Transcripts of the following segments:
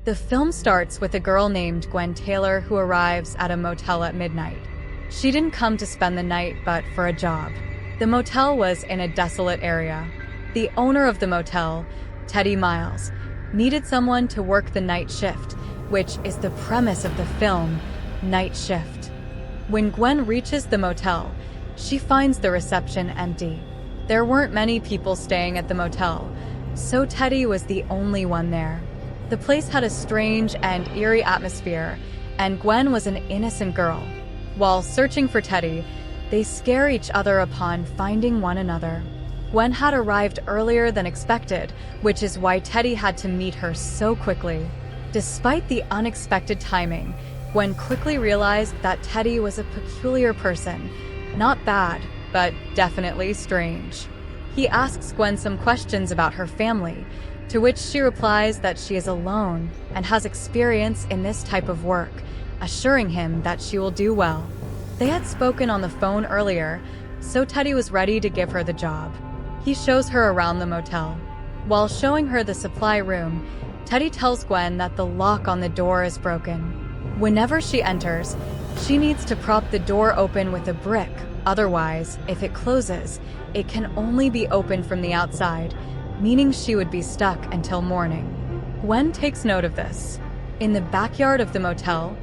The film starts with a girl named Gwen Taylor who arrives at a motel at midnight. She didn't come to spend the night, but for a job. The motel was in a desolate area. The owner of the motel, Teddy Miles, needed someone to work the night shift, which is the premise of the film, Night Shift. When Gwen reaches the motel, she finds the reception empty. There weren't many people staying at the motel, so Teddy was the only one there. The place had a strange and eerie atmosphere, and Gwen was an innocent girl. While searching for Teddy, they scare each other upon finding one another. Gwen had arrived earlier than expected, which is why Teddy had to meet her so quickly. Despite the unexpected timing, Gwen quickly realized that Teddy was a peculiar person. Not bad, but definitely strange. He asks Gwen some questions about her family, to which she replies that she is alone and has experience in this type of work, assuring him that she will do well. They had spoken on the phone earlier, so Teddy was ready to give her the job. He shows her around the motel. While showing her the supply room, Teddy tells Gwen that the lock on the door is broken. Whenever she enters, she needs to prop the door open with a brick. Otherwise, if it closes, it can only be opened from the outside, meaning she would be stuck until morning. Gwen takes note of this. In the backyard of the motel,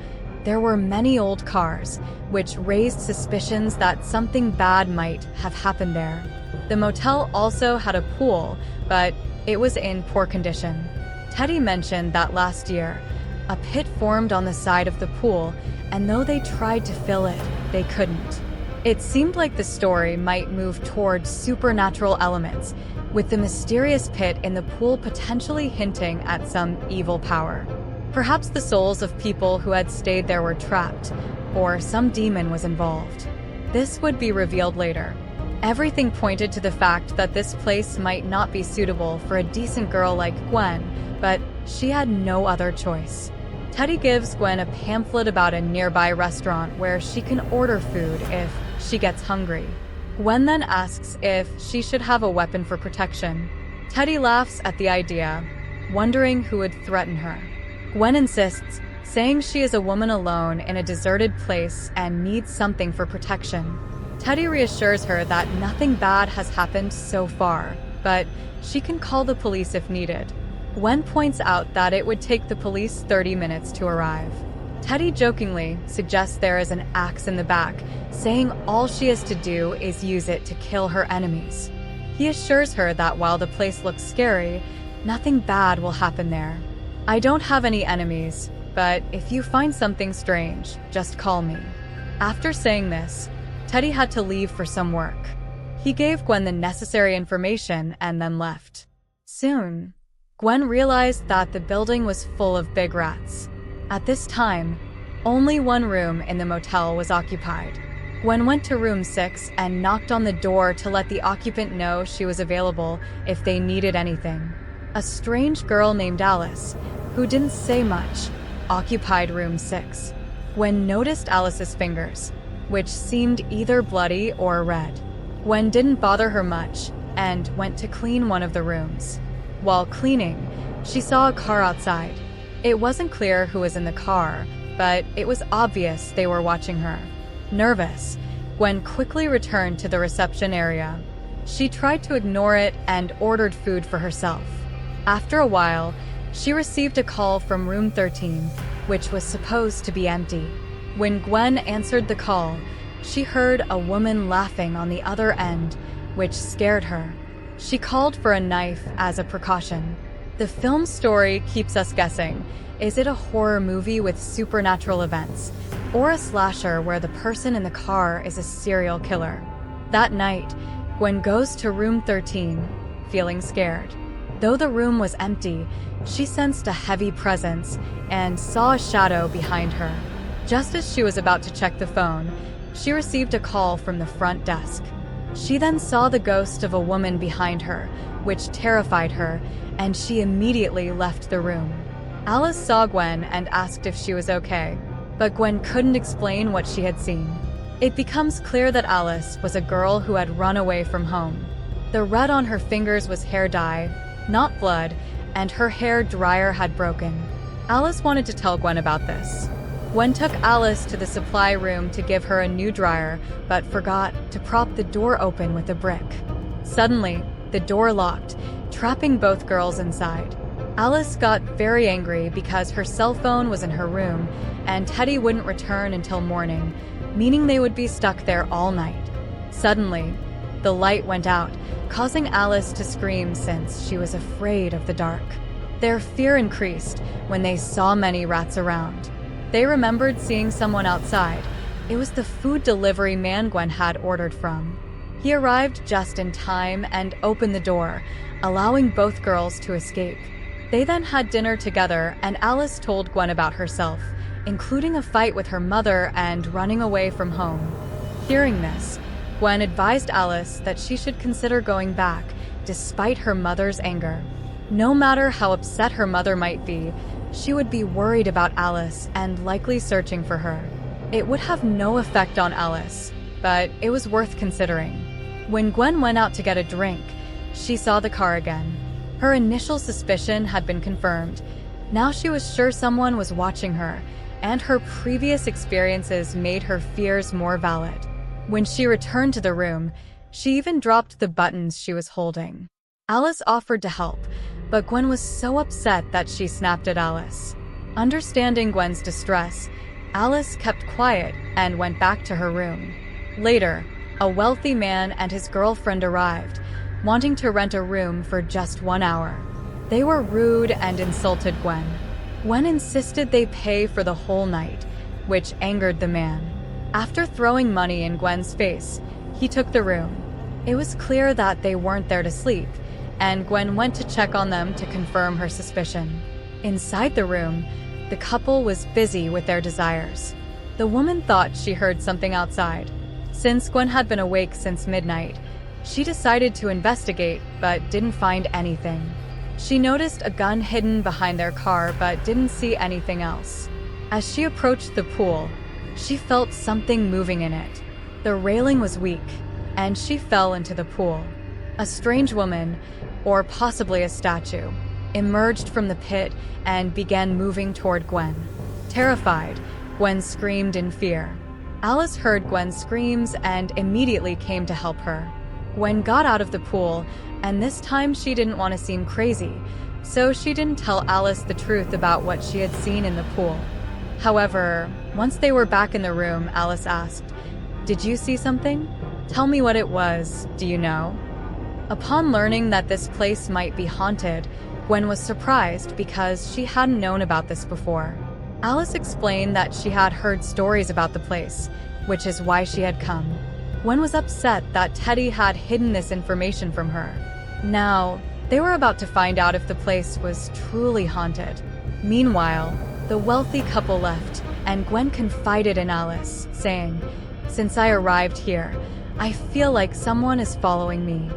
there were many old cars, which raised suspicions that something bad might have happened there. The motel also had a pool, but it was in poor condition. Teddy mentioned that last year, a pit formed on the side of the pool, and though they tried to fill it, they couldn't. It seemed like the story might move toward supernatural elements, with the mysterious pit in the pool potentially hinting at some evil power. Perhaps the souls of people who had stayed there were trapped, or some demon was involved. This would be revealed later. Everything pointed to the fact that this place might not be suitable for a decent girl like Gwen, but she had no other choice. Teddy gives Gwen a pamphlet about a nearby restaurant where she can order food if she gets hungry. Gwen then asks if she should have a weapon for protection. Teddy laughs at the idea, wondering who would threaten her. Gwen insists, saying she is a woman alone in a deserted place and needs something for protection. Teddy reassures her that nothing bad has happened so far, but she can call the police if needed. Gwen points out that it would take the police 30 minutes to arrive. Teddy jokingly suggests there is an axe in the back, saying all she has to do is use it to kill her enemies. He assures her that while the place looks scary, nothing bad will happen there. I don't have any enemies, but if you find something strange, just call me. After saying this, Teddy had to leave for some work. He gave Gwen the necessary information and then left. Soon, Gwen realized that the building was full of big rats. At this time, only one room in the motel was occupied. Gwen went to room 6 and knocked on the door to let the occupant know she was available if they needed anything. A strange girl named Alice, who didn't say much, occupied room 6. Gwen noticed Alice's fingers, which seemed either bloody or red. Gwen didn't bother her much and went to clean one of the rooms. While cleaning, she saw a car outside. It wasn't clear who was in the car, but it was obvious they were watching her. Nervous, Gwen quickly returned to the reception area. She tried to ignore it and ordered food for herself. After a while, she received a call from room 13, which was supposed to be empty. When Gwen answered the call, she heard a woman laughing on the other end, which scared her. She called for a knife as a precaution. The film story keeps us guessing. Is it a horror movie with supernatural events, or a slasher where the person in the car is a serial killer? That night, Gwen goes to room 13, feeling scared. Though the room was empty, she sensed a heavy presence and saw a shadow behind her. Just as she was about to check the phone, she received a call from the front desk. She then saw the ghost of a woman behind her, which terrified her, and she immediately left the room. Alice saw Gwen and asked if she was okay, but Gwen couldn't explain what she had seen. It becomes clear that Alice was a girl who had run away from home. The red on her fingers was hair dye, not blood, and her hair dryer had broken. Alice wanted to tell Gwen about this. Gwen took Alice to the supply room to give her a new dryer, but forgot to prop the door open with a brick. Suddenly, the door locked, trapping both girls inside. Alice got very angry because her cell phone was in her room, and Teddy wouldn't return until morning, meaning they would be stuck there all night. Suddenly, the light went out, causing Alice to scream since she was afraid of the dark. Their fear increased when they saw many rats around. They remembered seeing someone outside. It was the food delivery man Gwen had ordered from. He arrived just in time and opened the door, allowing both girls to escape. They then had dinner together, and Alice told Gwen about herself, including a fight with her mother and running away from home. Hearing this, Gwen advised Alice that she should consider going back, despite her mother's anger. No matter how upset her mother might be, she would be worried about Alice and likely searching for her. It would have no effect on Alice, but it was worth considering. When Gwen went out to get a drink, she saw the car again. Her initial suspicion had been confirmed. Now she was sure someone was watching her, and her previous experiences made her fears more valid. When she returned to the room, she even dropped the buttons she was holding. Alice offered to help, but Gwen was so upset that she snapped at Alice. Understanding Gwen's distress, Alice kept quiet and went back to her room. Later, a wealthy man and his girlfriend arrived, wanting to rent a room for just 1 hour. They were rude and insulted Gwen. Gwen insisted they pay for the whole night, which angered the man. After throwing money in Gwen's face, he took the room. It was clear that they weren't there to sleep, and Gwen went to check on them to confirm her suspicion. Inside the room, the couple was busy with their desires. The woman thought she heard something outside. Since Gwen had been awake since midnight, she decided to investigate but didn't find anything. She noticed a gun hidden behind their car but didn't see anything else. As she approached the pool, she felt something moving in it. The railing was weak, and she fell into the pool. A strange woman, or possibly a statue, emerged from the pit and began moving toward Gwen. Terrified, Gwen screamed in fear. Alice heard Gwen's screams and immediately came to help her. Gwen got out of the pool, and this time she didn't want to seem crazy, so she didn't tell Alice the truth about what she had seen in the pool. However, once they were back in the room, Alice asked, "Did you see something? Tell me what it was, do you know?" Upon learning that this place might be haunted, Gwen was surprised because she hadn't known about this before. Alice explained that she had heard stories about the place, which is why she had come. Gwen was upset that Teddy had hidden this information from her. Now, they were about to find out if the place was truly haunted. Meanwhile, the wealthy couple left, and Gwen confided in Alice, saying, "Since I arrived here, I feel like someone is following me.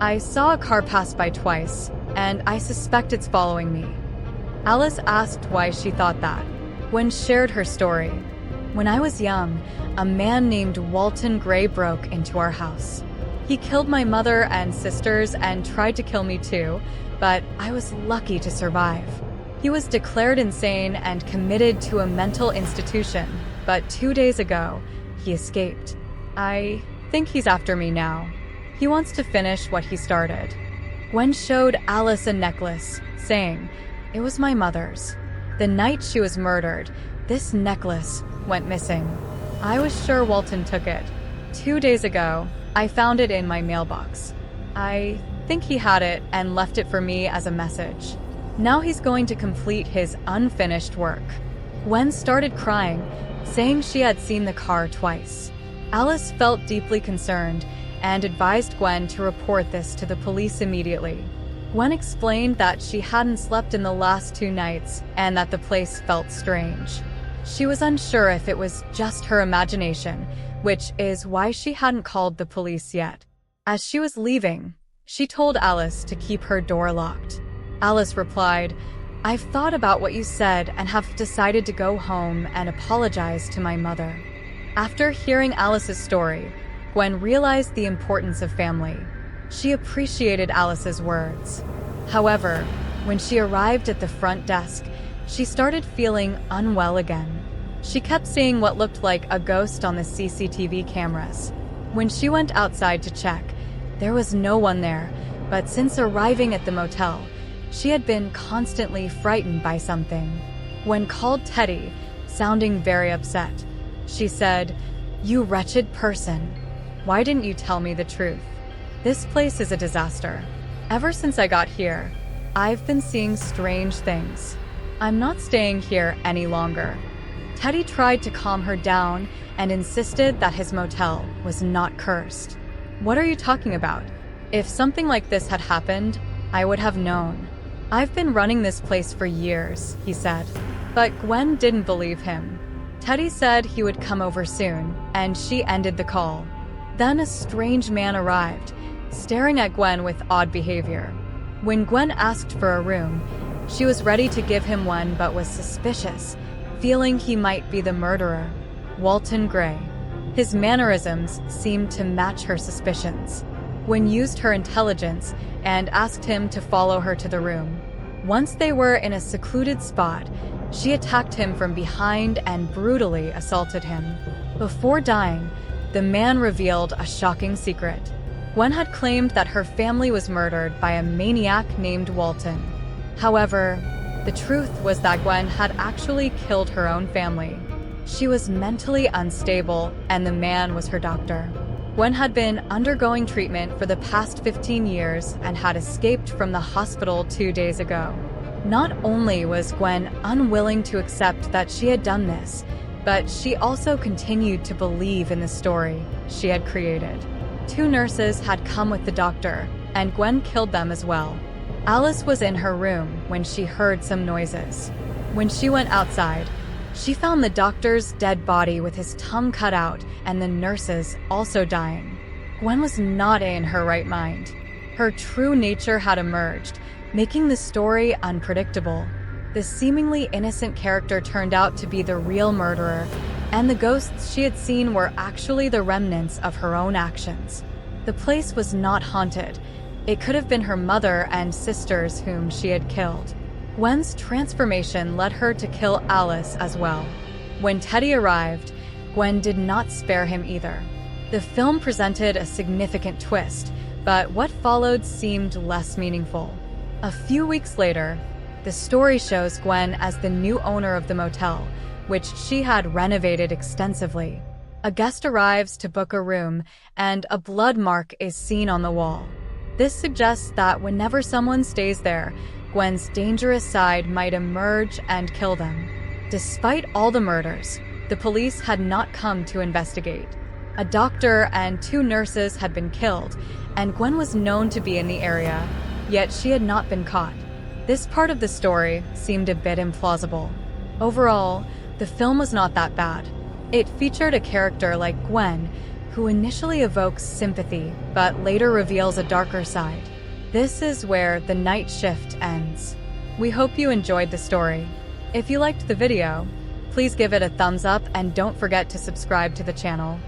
I saw a car pass by twice, and I suspect it's following me." Alice asked why she thought that. Gwen shared her story. "When I was young, a man named Walton Gray broke into our house. He killed my mother and sisters and tried to kill me too, but I was lucky to survive. He was declared insane and committed to a mental institution, but 2 days ago, he escaped. I think he's after me now. He wants to finish what he started." Gwen showed Alice a necklace, saying, "It was my mother's. The night she was murdered, this necklace went missing. I was sure Walton took it. 2 days ago, I found it in my mailbox. I think he had it and left it for me as a message. Now he's going to complete his unfinished work." Gwen started crying, saying she had seen the car twice. Alice felt deeply concerned and advised Gwen to report this to the police immediately. Gwen explained that she hadn't slept in the last 2 nights and that the place felt strange. She was unsure if it was just her imagination, which is why she hadn't called the police yet. As she was leaving, she told Alice to keep her door locked. Alice replied, "I've thought about what you said and have decided to go home and apologize to my mother." After hearing Alice's story, Gwen realized the importance of family. She appreciated Alice's words. However, when she arrived at the front desk, she started feeling unwell again. She kept seeing what looked like a ghost on the CCTV cameras. When she went outside to check, there was no one there, but since arriving at the motel, she had been constantly frightened by something. When called Teddy, sounding very upset, she said, "You wretched person. Why didn't you tell me the truth? This place is a disaster. Ever since I got here, I've been seeing strange things. I'm not staying here any longer." Teddy tried to calm her down and insisted that his motel was not cursed. "What are you talking about? If something like this had happened, I would have known. I've been running this place for years," he said. But Gwen didn't believe him. Teddy said he would come over soon, and she ended the call. Then a strange man arrived, staring at Gwen with odd behavior. When Gwen asked for a room, she was ready to give him one but was suspicious, feeling he might be the murderer, Walton Gray. His mannerisms seemed to match her suspicions. Gwen used her intelligence and asked him to follow her to the room. Once they were in a secluded spot, she attacked him from behind and brutally assaulted him. Before dying, the man revealed a shocking secret. Gwen had claimed that her family was murdered by a maniac named Walton. However, the truth was that Gwen had actually killed her own family. She was mentally unstable, and the man was her doctor. Gwen had been undergoing treatment for the past 15 years and had escaped from the hospital 2 days ago. Not only was Gwen unwilling to accept that she had done this, but she also continued to believe in the story she had created. 2 nurses had come with the doctor, and Gwen killed them as well. Alice was in her room when she heard some noises. When she went outside, she found the doctor's dead body with his tongue cut out and the nurses also dying. Gwen was not in her right mind. Her true nature had emerged, making the story unpredictable. The seemingly innocent character turned out to be the real murderer, and the ghosts she had seen were actually the remnants of her own actions. The place was not haunted. It could have been her mother and sisters whom she had killed. Gwen's transformation led her to kill Alice as well. When Teddy arrived, Gwen did not spare him either. The film presented a significant twist, but what followed seemed less meaningful. A few weeks later, the story shows Gwen as the new owner of the motel, which she had renovated extensively. A guest arrives to book a room, and a blood mark is seen on the wall. This suggests that whenever someone stays there, Gwen's dangerous side might emerge and kill them. Despite all the murders, the police had not come to investigate. A doctor and 2 nurses had been killed, and Gwen was known to be in the area, yet she had not been caught. This part of the story seemed a bit implausible. Overall, the film was not that bad. It featured a character like Gwen, who initially evokes sympathy, but later reveals a darker side. This is where The Night Shift ends. We hope you enjoyed the story. If you liked the video, please give it a thumbs up and don't forget to subscribe to the channel.